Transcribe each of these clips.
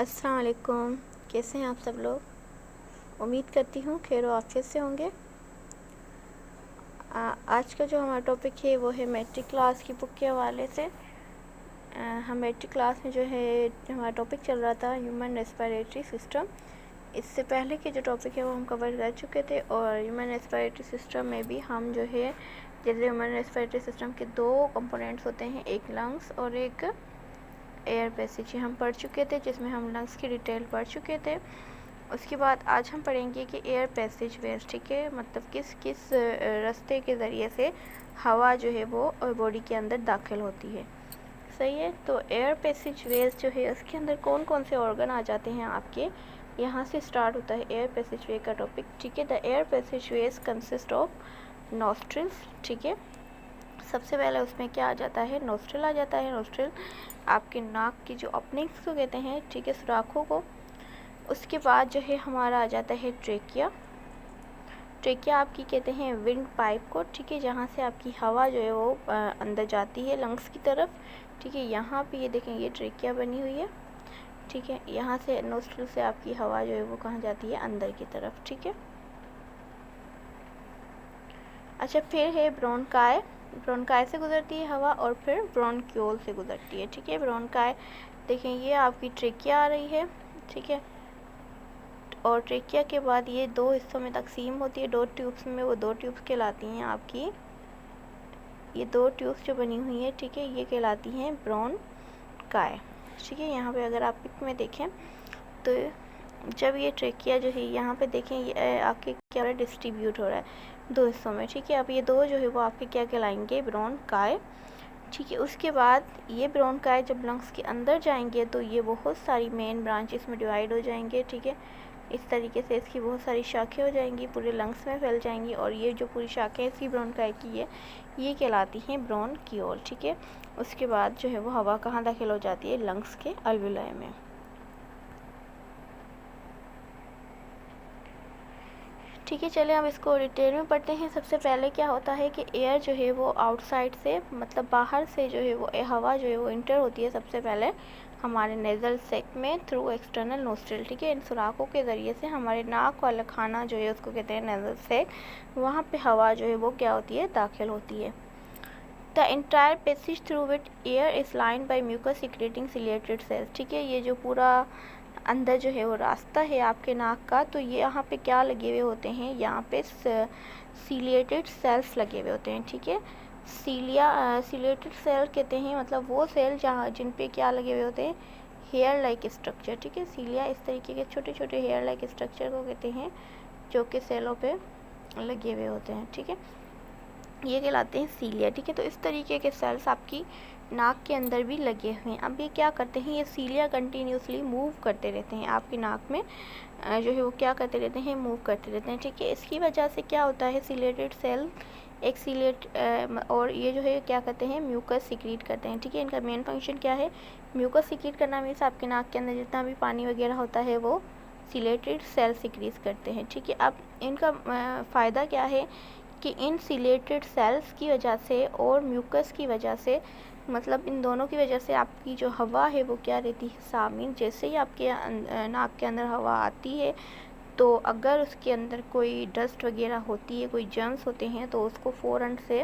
अस्सलाम वालेकुम। कैसे हैं आप सब लोग? उम्मीद करती हूँ खैर आफियत से होंगे। आज का जो हमारा टॉपिक है वो है मैट्रिक क्लास की बुक के हवाले से। हम मैट्रिक क्लास में जो है हमारा टॉपिक चल रहा था ह्यूमन रेस्पिरेटरी सिस्टम। इससे पहले के जो टॉपिक है वो हम कवर कर चुके थे और ह्यूमन रेस्पिरेटरी सिस्टम में भी हम जो है जैसे ह्यूमन रेस्पिरेटरी सिस्टम के दो कंपोनेंट्स होते हैं, एक लंग्स और एक एयर पैसेज हम पढ़ चुके थे, जिसमें हम लंग्स की डिटेल पढ़ चुके थे। उसके बाद आज हम पढ़ेंगे कि एयर पैसेज वेज, ठीक है, मतलब किस किस रास्ते के ज़रिए से हवा जो है वो बॉडी के अंदर दाखिल होती है। सही है। तो एयर पैसेज वेज जो है उसके अंदर कौन कौन से ऑर्गन आ जाते हैं आपके, यहाँ से स्टार्ट होता है एयर पैसेज वे का टॉपिक, ठीक है। The air passage ways consist of nostrils, ठीक है। सबसे पहले उसमें क्या आ जाता है, नोस्ट्रिल आ जाता है। नोस्ट्रिल आपके नाक की जो ओपनिंग्स को कहते हैं, ठीक है, सुराखों को। उसके बाद जो है हमारा आ जाता है ट्रेकिया। ट्रेकिया आपकी कहते हैं विंड पाइप को, ठीक है, जहाँ से आपकी हवा जो है वो अंदर जाती है लंग्स की तरफ, ठीक है। यहाँ पे ये देखें, ये ट्रेकिया बनी हुई है, ठीक है। यहाँ से नोस्ट्रिल से आपकी हवा जो है वो कहाँ जाती है, अंदर की तरफ, ठीक है। अच्छा, फिर है ब्रोंकाई। ब्रोंकाई से गुजरती है हवा और फिर ब्रोंक्यूल से गुजरती है, ठीक है। ब्रोंकाई देखें, ये आपकी ट्रेकिया आ रही है, ठीक है। और ट्रेकिया के बाद ये दो हिस्सों में तकसीम होती है, दो ट्यूब्स में, वो दो ट्यूब्स कहलाती हैं आपकी, ये दो ट्यूब्स जो बनी हुई है, ठीक है, ये कहलाती हैं ब्रोंकाई, ठीक है। यहाँ पे अगर आप पिक में देखें तो जब ये ट्रेकिया जो है यहाँ पे देखें, ये आपके क्या हो रहा है, डिस्ट्रीब्यूट हो रहा है दो हिस्सों में, ठीक है। अब ये दो जो है वो आपके क्या कहलाएंगे, ब्रोंकाई, ठीक है। उसके बाद ये ब्रोंकाई जब लंग्स के अंदर जाएंगे तो ये बहुत सारी मेन ब्रांचेस में डिवाइड हो जाएंगे, ठीक है। इस तरीके से इसकी बहुत सारी शाखें हो जाएंगी, पूरे लंग्स में फैल जाएंगी, और ये जो पूरी शाखें इसकी ब्रोंकाई की है ये कहलाती हैं ब्रोंक्यूल, ठीक है। उसके बाद जो है वो हवा कहाँ दाखिल हो जाती है, लंग्स के अल्वेलाई में। ठीक है, चले हम इसको डिटेल में पढ़ते हैं। सबसे पहले क्या होता है कि एयर जो है वो आउटसाइड से, मतलब बाहर से जो है वो हवा जो है वो इंटर होती है सबसे पहले हमारे नेज़ल सेक में थ्रू एक्सटर्नल नोस्ट्रिल, ठीक है। इन सुराखों के ज़रिए से हमारे नाक वाला खाना जो है उसको कहते हैं नेज़ल सेक, वहाँ पे हवा जो है वो क्या होती है, दाखिल होती है। The entire passage through which air is line by mucus secreting ciliated cells, ठीक है। ये जो पूरा अंदर जो है वो रास्ता है आपके नाक का, तो ये यहाँ पे क्या लगे हुए होते हैं, यहाँ पे सीलिएटेड सेल्स लगे हुए होते हैं, ठीक है। सीलिएटेड सेल कहते हैं मतलब वो सेल जहाँ जिन पे क्या लगे हुए होते हैं, हेयर लाइक स्ट्रक्चर, ठीक है। सीलिया इस तरीके के छोटे छोटे हेयर लाइक स्ट्रक्चर को कहते हैं जो कि सेलों पे लगे हुए होते हैं, ठीक है, ये कहलाते हैं सीलिया, ठीक है। तो इस तरीके के सेल्स आपकी नाक के अंदर भी लगे हुए हैं। अब ये क्या करते हैं, ये सीलिया कंटिन्यूसली मूव करते रहते हैं आपकी नाक में, जो है वो क्या करते रहते हैं, मूव करते रहते हैं, ठीक है। इसकी वजह से क्या होता है, सीलिएटेड सेल एक सीलिएट और ये जो है क्या करते हैं, म्यूकस सिक्रीट करते हैं, ठीक है। इनका मेन फंक्शन क्या है, म्यूकस सिक्रीट करना मीन्स आपके नाक के अंदर जितना भी पानी वगैरह होता है वो सीलिएटेड सेल सिक्रीट करते हैं, ठीक है। अब इनका फ़ायदा क्या है कि इन सीलिएटेड सेल्स की वजह से और म्यूकस की वजह से, मतलब इन दोनों की वजह से आपकी जो हवा है वो क्या रहती है, सामीन। जैसे ही आपके नाक के अंदर हवा आती है तो अगर उसके अंदर कोई डस्ट वगैरह होती है, कोई जर्म्स होते हैं, तो उसको फ़ौरन से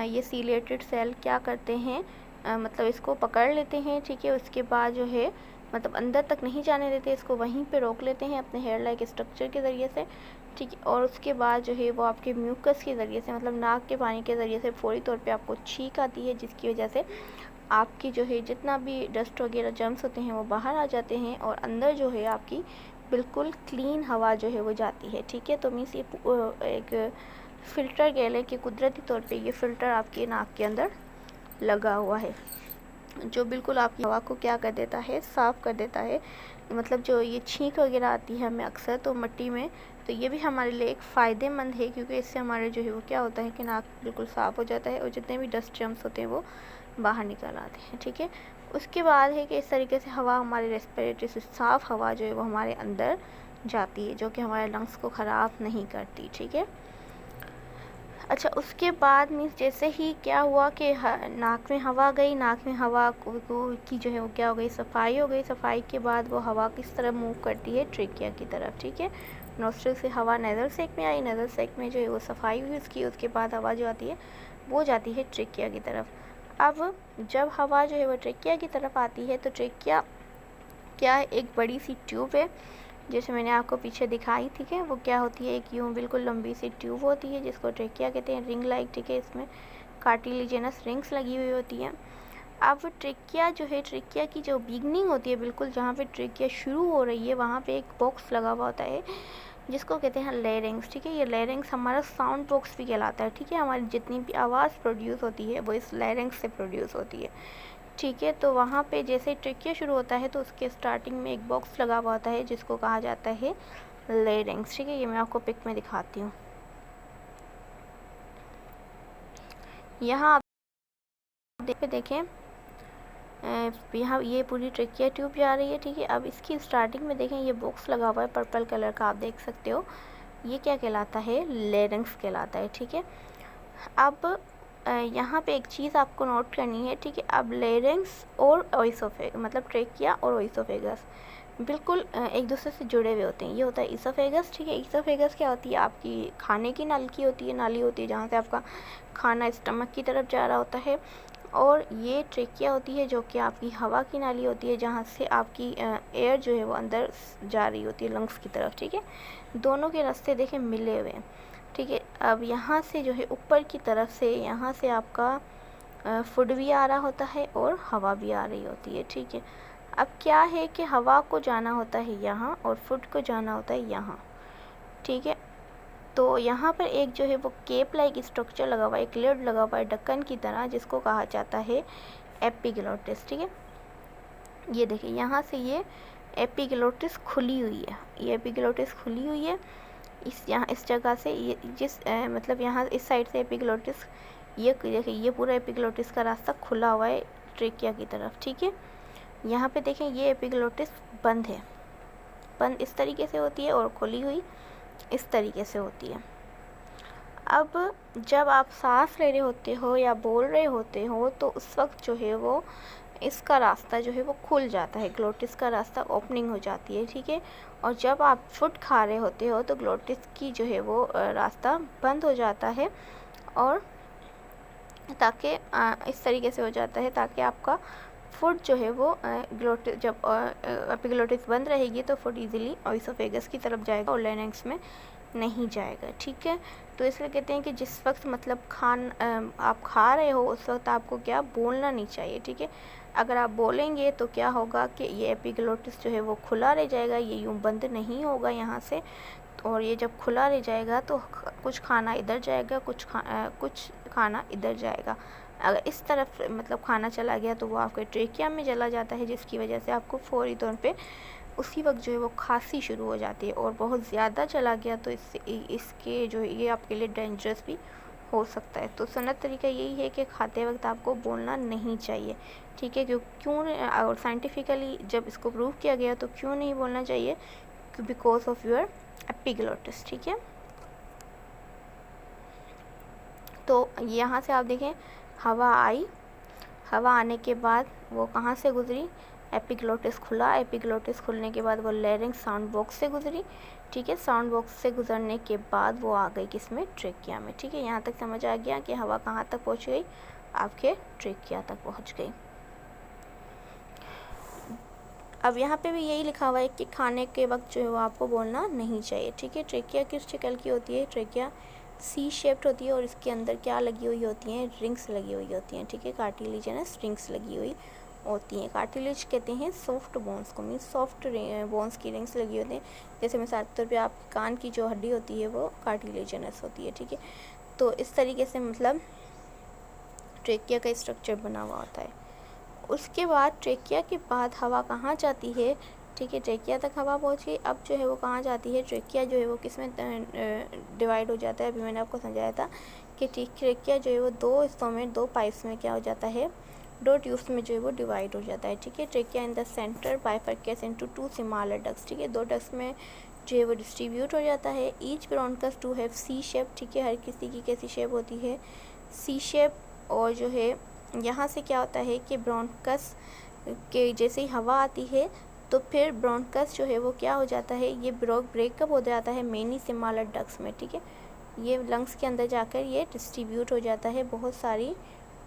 ये सीलिएटेड सेल क्या करते हैं, मतलब इसको पकड़ लेते हैं, ठीक है। उसके बाद जो है मतलब अंदर तक नहीं जाने देते, इसको वहीं पे रोक लेते हैं अपने हेयर लाइक स्ट्रक्चर के ज़रिए से, ठीक है। और उसके बाद जो है वो आपके म्यूकस के ज़रिए से, मतलब नाक के पानी के ज़रिए से फौरी तौर पे आपको छींक आती है, जिसकी वजह से आपकी जो है जितना भी डस्ट वगैरह जर्म्स होते हैं वो बाहर आ जाते हैं और अंदर जो है आपकी बिल्कुल क्लीन हवा जो है वो जाती है, ठीक है। तो मीन्स ये एक फ़िल्टर कह लें कि कुदरती तौर पे ये फ़िल्टर आपके नाक के अंदर लगा हुआ है, जो बिल्कुल आपकी हवा को क्या कर देता है, साफ़ कर देता है। मतलब जो ये छींक वगैरह आती है हमें अक्सर तो मिट्टी में, तो ये भी हमारे लिए एक फ़ायदेमंद है, क्योंकि इससे हमारे जो है वो क्या होता है कि नाक बिल्कुल साफ़ हो जाता है और जितने भी डस्ट जर्म्स होते हैं वो बाहर निकल आते हैं, ठीक है। उसके बाद है कि इस तरीके से हवा हमारे रेस्पिरेटरी से साफ़ हवा जो है वो हमारे अंदर जाती है, जो कि हमारे लंग्स को ख़राब नहीं करती, ठीक है। अच्छा, उसके बाद मीन्स जैसे ही क्या हुआ कि नाक में हवा गई, नाक में हवा की जो है वो क्या हो गई, सफाई हो गई। सफाई के बाद वो हवा किस तरफ मूव करती है, ट्रेकिया की तरफ, ठीक है। नोस्ट्रिल से हवा नेज़ल सैक में आई, नेज़ल सैक में जो है वो सफाई हुई उसकी, उसके बाद हवा जो आती है वो जाती है ट्रेकिया की तरफ। अब जब हवा जो है वो ट्रेकिया की तरफ आती है तो ट्रेकिया क्या है, एक बड़ी सी ट्यूब है जैसे मैंने आपको पीछे दिखाई, ठीक है। वो क्या होती है, एक यूँ बिल्कुल लंबी सी ट्यूब होती है जिसको ट्रेकिया कहते हैं, रिंग लाइक, ठीक है। इसमें कार्टिलेजिनस रिंग्स लगी हुई होती हैं। अब ट्रेकिया जो है, ट्रेकिया की जो बिगनिंग होती है, बिल्कुल जहाँ पे ट्रेकिया शुरू हो रही है वहाँ पे एक बॉक्स लगा हुआ होता है जिसको कहते हैं लेरिंग्स, ठीक है। ये लेरिंग्स हमारा साउंड बॉक्स भी कहलाता है, ठीक है। हमारी जितनी भी आवाज़ प्रोड्यूस होती है वो इस लेरिंग्स से प्रोड्यूस होती है, ठीक है। तो वहाँ पे जैसे ट्रेकिया शुरू होता है तो उसके स्टार्टिंग में एक बॉक्स लगा हुआ होता है जिसको कहा जाता है लेरिंग्स, ठीक है। ये मैं आपको पिक में दिखाती हूँ। यहाँ आप देखें, यहाँ ये पूरी ट्रेकिया ट्यूब जा रही है, ठीक है। अब इसकी स्टार्टिंग में देखें ये बॉक्स लगा हुआ है पर्पल कलर का, आप देख सकते हो। ये क्या कहलाता है, लेरिंग्स कहलाता है, ठीक है। अब यहाँ पे एक चीज़ आपको नोट करनी है, ठीक है। अब लेरिंग्स और ओइसोफेगस, मतलब ट्रेकिया और ओइसोफेगस बिल्कुल एक दूसरे से जुड़े हुए होते हैं। ये होता है ईसोफेगस, ठीक है। ईसोफेगस क्या होती है, आपकी खाने की नलकी होती है, नाली होती है जहाँ से आपका खाना स्टमक की तरफ जा रहा होता है। और ये ट्रेकिया होती है जो कि आपकी हवा की नाली होती है जहाँ से आपकी एयर जो है वो अंदर जा रही होती है लंग्स की तरफ, ठीक है। दोनों के रास्ते देखें मिले हुए हैं, ठीक है। अब यहाँ से जो है ऊपर की तरफ से यहाँ से आपका फूड भी आ रहा होता है और हवा भी आ रही होती है, ठीक है। अब क्या है कि हवा को जाना होता है यहाँ और फूड को जाना होता है यहाँ, ठीक है। तो यहाँ पर एक जो है वो केप लाइक स्ट्रक्चर लगा हुआ है, एक लिड लगा हुआ है ढक्कन की तरह जिसको कहा जाता है एपिग्लोटिस, ठीक है। ये देखिए यहाँ से ये एपिग्लोटिस खुली हुई है, ये एपिग्लोटिस खुली हुई है इस जगह से, ये मतलब यहाँ इस साइड से एपिग्लोटिस, ये देखिए ये पूरा एपिग्लोटिस का रास्ता खुला हुआ है ट्रेकिया की तरफ, ठीक है। यहाँ पे देखें ये एपिग्लोटिस बंद है, बंद इस तरीके से होती है और खुली हुई इस तरीके से होती है। अब जब आप सांस ले रहे होते हो या बोल रहे होते हो तो उस वक्त जो है वो इसका रास्ता जो है वो खुल जाता है, ग्लोटिस का रास्ता ओपनिंग हो जाती है, ठीक है। और जब आप फूड खा रहे होते हो तो ग्लोटिस की जो है वो रास्ता बंद हो जाता है, और ताकि इस तरीके से हो जाता है ताकि आपका फूड जो है वो ग्लोटिस, जब एपिग्लोटिस बंद रहेगी तो फूड इजीली ओइसोफेगस की तरफ जाएगा और लेरिंग्स में नहीं जाएगा, ठीक है। तो इसलिए कहते हैं कि जिस वक्त मतलब आप खा रहे हो उस वक्त आपको क्या बोलना नहीं चाहिए, ठीक है। अगर आप बोलेंगे तो क्या होगा कि ये एपिग्लोटिस जो है वो खुला रह जाएगा, ये यूँ बंद नहीं होगा यहाँ से। और ये जब खुला रह जाएगा तो कुछ खाना इधर जाएगा, कुछ खाना इधर जाएगा। अगर इस तरफ मतलब खाना चला गया तो वो आपके ट्रेकिया में चला जाता है, जिसकी वजह से आपको फौरी तौर पे उसी वक्त जो है वो खांसी शुरू हो जाती है। और बहुत ज़्यादा चला गया तो इसके जो है ये आपके लिए डेंजरस भी हो सकता है। तो सुन्नत तरीका यही है कि खाते वक्त आपको बोलना नहीं चाहिए, ठीक है। क्यों और साइंटिफिकली जब इसको प्रूव किया गया तो क्यों नहीं बोलना चाहिए, बिकॉज ऑफ योर एपिग्लोटिस, ठीक है। तो यहाँ से आप देखें हवा आई, हवा आने के बाद वो कहाँ से गुजरी, एपिग्लोटिस खुला, एपिग्लोटिस खुलने के बाद वो लेरिंग्स साउंड बॉक्स से गुजरी, ठीक है। साउंड बॉक्स से गुजरने के बाद वो आ गई किसमें, ट्रेकिया में, ठीक है। यहाँ तक समझ आ गया कि हवा कहाँ तक पहुँच गई, आपके ट्रेकिया तक पहुँच गई। अब यहाँ पे भी यही लिखा हुआ है कि खाने के वक्त जो है वो आपको बोलना नहीं चाहिए, ठीक है। ट्रेकिया किस शक्ल की होती है, ट्रेकिया सी शेप्ड होती है और इसके अंदर क्या लगी हुई होती हैं, रिंग्स लगी हुई होती हैं, ठीक है। कार्टिलेजिनस रिंग्स लगी हुई होती हैं। कार्टिलेज कहते हैं सॉफ्ट बोन्स को, मीन्स सॉफ्ट बोन्स की रिंग्स लगी होती हैं। जैसे मिसाल के तौर पे आप कान की जो हड्डी होती है वो कार्टिलेजिनस होती है, ठीक है। तो इस तरीके से मतलब ट्रेकिया का स्ट्रक्चर बना हुआ होता है। उसके बाद ट्रेकिया के बाद हवा कहाँ जाती है, ठीक है। ट्रेकिया तक हवा पहुँच गई, अब जो है वो कहाँ जाती है, ट्रेकिया जो है वो किस में डिवाइड हो जाता है। अभी मैंने आपको समझाया था कि ट्रेकिया जो है वो दो हिस्सों में, दो पाइप्स में क्या हो जाता है, दो ट्यूब्स में जो है वो डिवाइड हो जाता है, ठीक है। Trachea in the centre bifurcates into two smaller ducts, ठीक है। दो डक्ट्स में जो है वो डिस्ट्रीब्यूट हो जाता है। Each bronchus to have C shape, ठीक है, हर किसी की कैसी शेप होती है, सी शेप। और जो है यहाँ से क्या होता है कि ब्रोंकस के जैसे ही हवा आती है तो फिर ब्रोंकस जो है वो क्या हो जाता है, ये ब्रेकअप हो जाता है मेनी स्मॉलर डक्ट्स में, ठीक है। ये लंग्स के अंदर जाकर ये डिस्ट्रीब्यूट हो जाता है बहुत सारी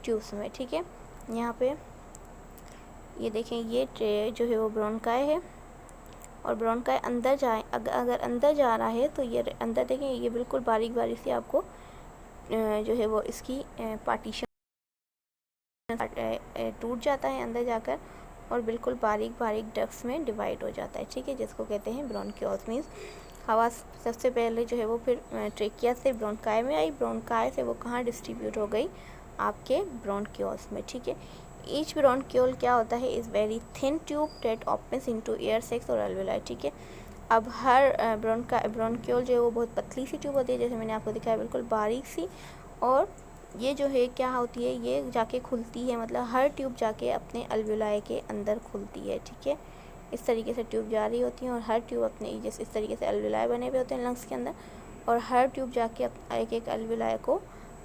ट्यूब्स में, ठीक है। यहाँ पे ये देखें, ये जो है वो ब्रोंकाई है, और ब्रोंकाई अंदर जाए, अगर अंदर जा रहा है तो ये अंदर देखें, ये बिल्कुल बारीक बारीक सी आपको जो है वो इसकी पार्टीशन टूट जाता है अंदर जाकर, और बिल्कुल बारीक बारीक डक्ट्स में डिवाइड हो जाता है, ठीक है, जिसको कहते हैं ब्रोंकियोल्स। मीन्स हवा सबसे पहले जो है वो फिर ट्रेकिया से ब्रोंकाई में आई, ब्रोंकाई से वो कहाँ डिस्ट्रीब्यूट हो गई, आपके ब्रोंकियोल्स में, ठीक है। ईच ब्रोंकियोल क्या होता है, is very thin tube that opens into air sacs और अल्वेलाई, ठीक है। अब हर ब्रोंकियोल जो है वो बहुत पतली सी ट्यूब होती है, जैसे मैंने आपको दिखाया, बिल्कुल बारीक सी, और ये जो है क्या होती है, ये जाके खुलती है, मतलब हर ट्यूब जाके अपने अल्वेलाई के अंदर खुलती है, ठीक है। इस तरीके से ट्यूब जा रही होती हैं, और हर ट्यूब अपने जैसे इस तरीके से अल्वेलाई बने हुए होते हैं लंग्स के अंदर, और हर ट्यूब जाके एक एक अल्वेलाई को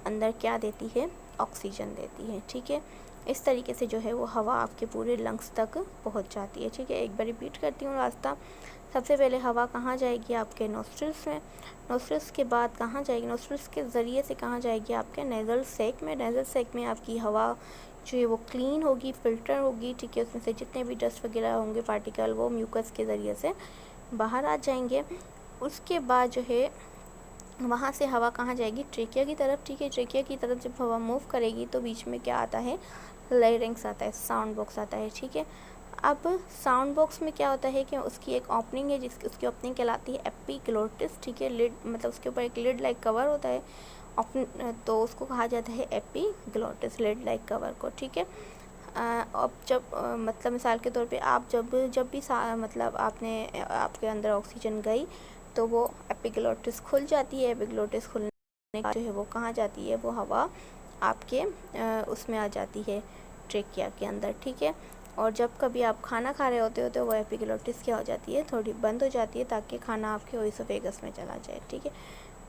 अंदर क्या देती है, ऑक्सीजन देती है, ठीक है। इस तरीके से जो है वो हवा आपके पूरे लंग्स तक पहुंच जाती है, ठीक है। एक बार रिपीट करती हूँ रास्ता। सबसे पहले हवा कहाँ जाएगी, आपके नोस्ट्रिल्स में, नोस्ट्रिल्स के बाद कहाँ जाएगी, नोस्ट्रिल्स के ज़रिए से कहाँ जाएगी, आपके नेज़ल सैक में, नेज़ल सैक में आपकी हवा जो है वो क्लीन होगी, फ़िल्टर होगी, ठीक है। उसमें से जितने भी डस्ट वगैरह होंगे, पार्टिकल, वो म्यूकस के ज़रिए से बाहर आ जाएंगे। उसके बाद जो है वहाँ से हवा कहाँ जाएगी, ट्रेकिया की तरफ, ठीक है। ट्रेकिया की तरफ जब हवा मूव करेगी तो बीच में क्या आता है, लेरिंग्स आता है, साउंड बॉक्स आता है, ठीक है। अब साउंड बॉक्स में क्या होता है कि उसकी एक ओपनिंग है, जिसकी उसकी ओपनिंग कहलाती है एपिग्लोटिस, ठीक है। लिड मतलब उसके ऊपर एक लिड लाइक कवर होता है, तो उसको कहा जाता है एपिग्लोटिस, लिड लाइक कवर को, ठीक है। अब जब मतलब मिसाल के तौर पे आप जब भी मतलब आपके अंदर ऑक्सीजन गई तो वो एपिग्लोटिस खुल जाती है। एपिग्लोटिस खुलने के बाद जो है वो कहाँ जाती है, वो हवा आपके उसमें आ जाती है, ट्रेकिया के अंदर, ठीक है। और जब कभी आप खाना खा रहे होते हो तो वो एपिग्लोटिस क्या हो जाती है, थोड़ी बंद हो जाती है, ताकि खाना आपके ओइसोफेगस में चला जाए, ठीक है।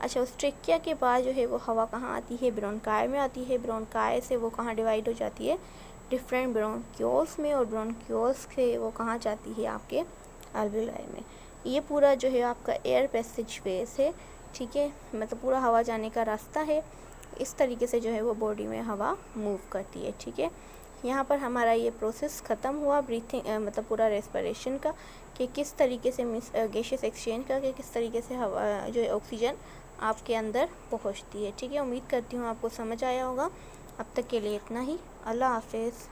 अच्छा, उस ट्रेकिया के बाद जो है वो हवा कहाँ आती है, ब्रोंकाई में आती है। ब्रोंकाई से वो कहाँ डिवाइड हो जाती है, डिफरेंट ब्रोंक्यूल्स में, और ब्रोंक्यूल्स से वो कहाँ जाती है, आपके अल्वेलाई में। ये पूरा जो है आपका एयर पैसेज वेज है, ठीक है, मतलब पूरा हवा जाने का रास्ता है। इस तरीके से जो है वो बॉडी में हवा मूव करती है, ठीक है। यहाँ पर हमारा ये प्रोसेस ख़त्म हुआ ब्रीथिंग मतलब पूरा रेस्पिरेशन का, कि किस तरीके से गैसेस एक्सचेंज करके किस तरीके से हवा जो है ऑक्सीजन आपके अंदर पहुँचती है, ठीक है। उम्मीद करती हूँ आपको समझ आया होगा। अब तक के लिए इतना ही। अल्लाह हाफिज़।